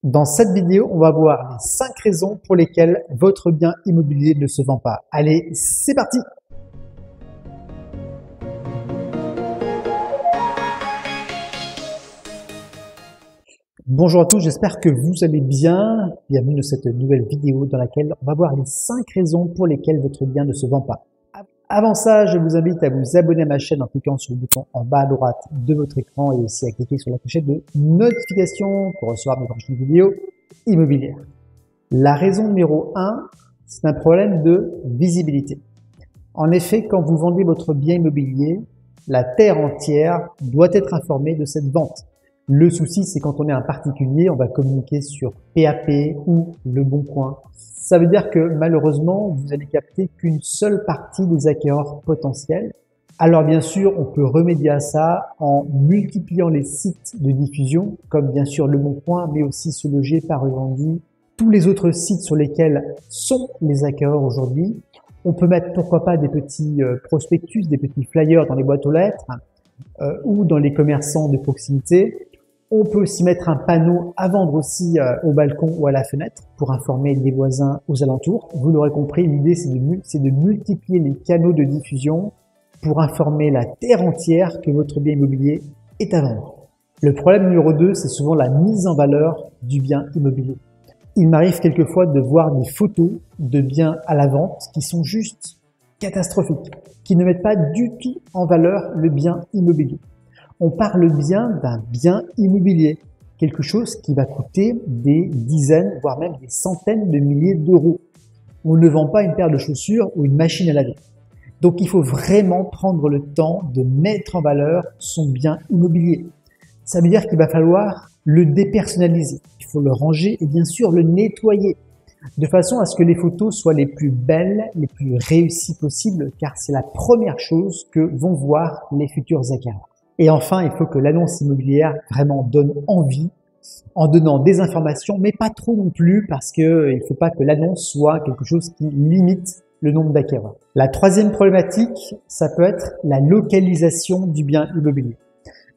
Dans cette vidéo, on va voir les 5 raisons pour lesquelles votre bien immobilier ne se vend pas. Allez, c'est parti! Bonjour à tous, j'espère que vous allez bien. Bienvenue dans cette nouvelle vidéo dans laquelle on va voir les 5 raisons pour lesquelles votre bien ne se vend pas. Avant ça, je vous invite à vous abonner à ma chaîne en cliquant sur le bouton en bas à droite de votre écran et aussi à cliquer sur la clochette de notification pour recevoir mes prochaines vidéos immobilières. La raison numéro 1, c'est un problème de visibilité. En effet, quand vous vendez votre bien immobilier, la terre entière doit être informée de cette vente. Le souci, c'est quand on est un particulier, on va communiquer sur PAP ou Le Bon Coin. Ça veut dire que malheureusement, vous allez capter qu'une seule partie des acquéreurs potentiels. Alors bien sûr, on peut remédier à ça en multipliant les sites de diffusion, comme bien sûr Le Bon Coin, mais aussi Se Loger, Paris Vendu, tous les autres sites sur lesquels sont les acquéreurs aujourd'hui. On peut mettre pourquoi pas des petits prospectus, des petits flyers dans les boîtes aux lettres ou dans les commerçants de proximité. On peut aussi mettre un panneau à vendre aussi au balcon ou à la fenêtre pour informer les voisins aux alentours. Vous l'aurez compris, l'idée c'est de multiplier les canaux de diffusion pour informer la terre entière que votre bien immobilier est à vendre. Le problème numéro 2, c'est souvent la mise en valeur du bien immobilier. Il m'arrive quelquefois de voir des photos de biens à la vente qui sont juste catastrophiques, qui ne mettent pas du tout en valeur le bien immobilier. On parle bien d'un bien immobilier, quelque chose qui va coûter des dizaines, voire même des centaines de milliers d'euros. On ne vend pas une paire de chaussures ou une machine à laver. Donc il faut vraiment prendre le temps de mettre en valeur son bien immobilier. Ça veut dire qu'il va falloir le dépersonnaliser. Il faut le ranger et bien sûr le nettoyer de façon à ce que les photos soient les plus belles, les plus réussies possibles, car c'est la première chose que vont voir les futurs acquéreurs. Et enfin, il faut que l'annonce immobilière vraiment donne envie en donnant des informations, mais pas trop non plus parce qu'il ne faut pas que l'annonce soit quelque chose qui limite le nombre d'acquéreurs. La troisième problématique, ça peut être la localisation du bien immobilier.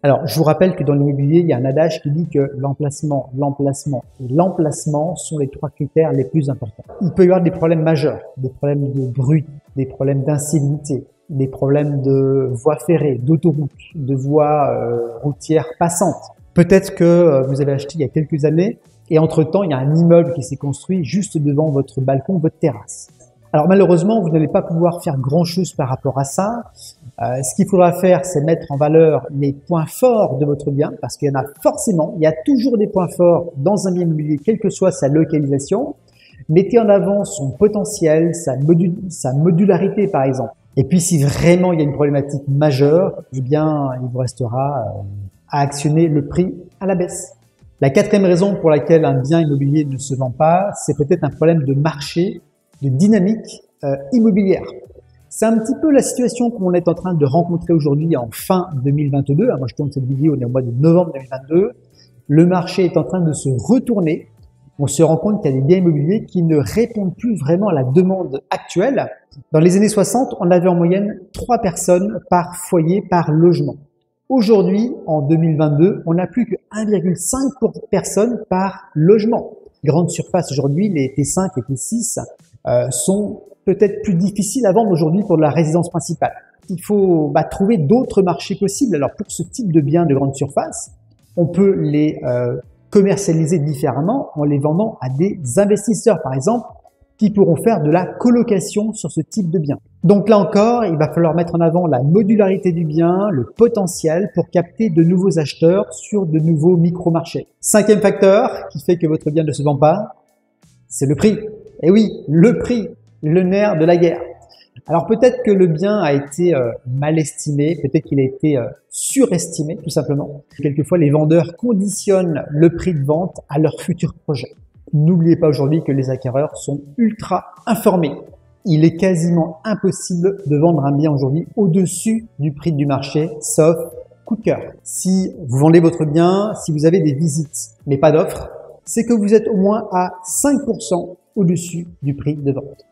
Alors, je vous rappelle que dans l'immobilier, il y a un adage qui dit que l'emplacement, l'emplacement et l'emplacement sont les 3 critères les plus importants. Il peut y avoir des problèmes majeurs, des problèmes de bruit, des problèmes d'incivilité, des problèmes de voies ferrées, d'autoroutes, de voies routières passantes. Peut-être que vous avez acheté il y a quelques années et entre-temps, il y a un immeuble qui s'est construit juste devant votre balcon, votre terrasse. Alors malheureusement, vous n'allez pas pouvoir faire grand-chose par rapport à ça. Ce qu'il faudra faire, c'est mettre en valeur les points forts de votre bien, parce qu'il y en a forcément, il y a toujours des points forts dans un bien immobilier, quelle que soit sa localisation. Mettez en avant son potentiel, sa modularité par exemple. Et puis si vraiment il y a une problématique majeure, eh bien il vous restera à actionner le prix à la baisse. La 4e raison pour laquelle un bien immobilier ne se vend pas, c'est peut-être un problème de marché, de dynamique immobilière. C'est un petit peu la situation qu'on est en train de rencontrer aujourd'hui en fin 2022. Moi, je tourne cette vidéo, on est au mois de novembre 2022. Le marché est en train de se retourner. On se rend compte qu'il y a des biens immobiliers qui ne répondent plus vraiment à la demande actuelle. Dans les années 60, on avait en moyenne 3 personnes par foyer, par logement. Aujourd'hui, en 2022, on n'a plus que 1,5 personnes par logement. Les grandes surfaces aujourd'hui, les T5 et T6, sont peut-être plus difficiles à vendre aujourd'hui pour de la résidence principale. Il faut trouver d'autres marchés possibles. Alors pour ce type de biens de grande surface, on peut les commercialiser différemment en les vendant à des investisseurs par exemple qui pourront faire de la colocation sur ce type de bien. Donc là encore, il va falloir mettre en avant la modularité du bien, le potentiel pour capter de nouveaux acheteurs sur de nouveaux micro-marchés. 5e facteur qui fait que votre bien ne se vend pas, c'est le prix. Et oui, le prix, le nerf de la guerre. Alors peut-être que le bien a été mal estimé, peut-être qu'il a été surestimé tout simplement. Quelquefois, les vendeurs conditionnent le prix de vente à leur futur projet. N'oubliez pas aujourd'hui que les acquéreurs sont ultra informés. Il est quasiment impossible de vendre un bien aujourd'hui au-dessus du prix du marché, sauf coup de cœur. Si vous vendez votre bien, si vous avez des visites mais pas d'offres, c'est que vous êtes au moins à 5% au-dessus du prix de vente.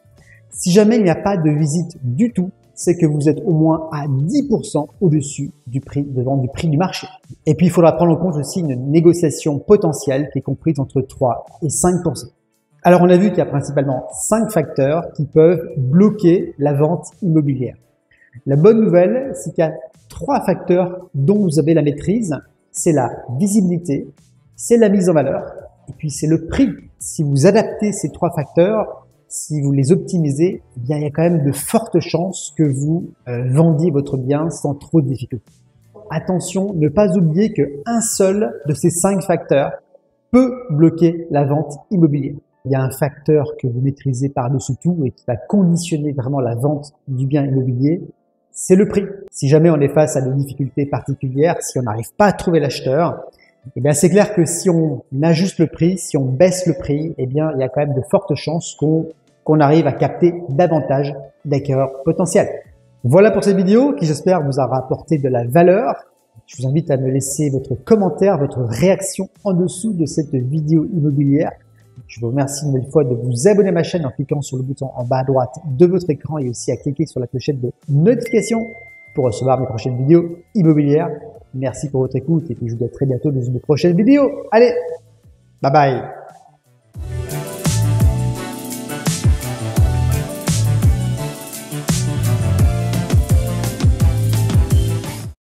Si jamais il n'y a pas de visite du tout, c'est que vous êtes au moins à 10% au-dessus du prix de vente, du prix du marché. Et puis, il faudra prendre en compte aussi une négociation potentielle qui est comprise entre 3 et 5%. Alors, on a vu qu'il y a principalement 5 facteurs qui peuvent bloquer la vente immobilière. La bonne nouvelle, c'est qu'il y a 3 facteurs dont vous avez la maîtrise. C'est la visibilité, c'est la mise en valeur, et puis c'est le prix. Si vous adaptez ces 3 facteurs, si vous les optimisez, eh bien, il y a quand même de fortes chances que vous vendiez votre bien sans trop de difficultés. Attention, ne pas oublier qu'un seul de ces 5 facteurs peut bloquer la vente immobilière. Il y a un facteur que vous maîtrisez par-dessus tout et qui va conditionner vraiment la vente du bien immobilier, c'est le prix. Si jamais on est face à des difficultés particulières, si on n'arrive pas à trouver l'acheteur, eh bien c'est clair que si on ajuste le prix, si on baisse le prix, eh bien il y a quand même de fortes chances qu'on arrive à capter davantage d'acquéreurs potentiels. Voilà pour cette vidéo qui, j'espère, vous aura apporté de la valeur. Je vous invite à me laisser votre commentaire, votre réaction en dessous de cette vidéo immobilière. Je vous remercie une nouvelle fois de vous abonner à ma chaîne en cliquant sur le bouton en bas à droite de votre écran et aussi à cliquer sur la clochette de notification pour recevoir mes prochaines vidéos immobilières. Merci pour votre écoute et puis je vous dis à très bientôt dans une prochaine vidéo. Allez, bye bye!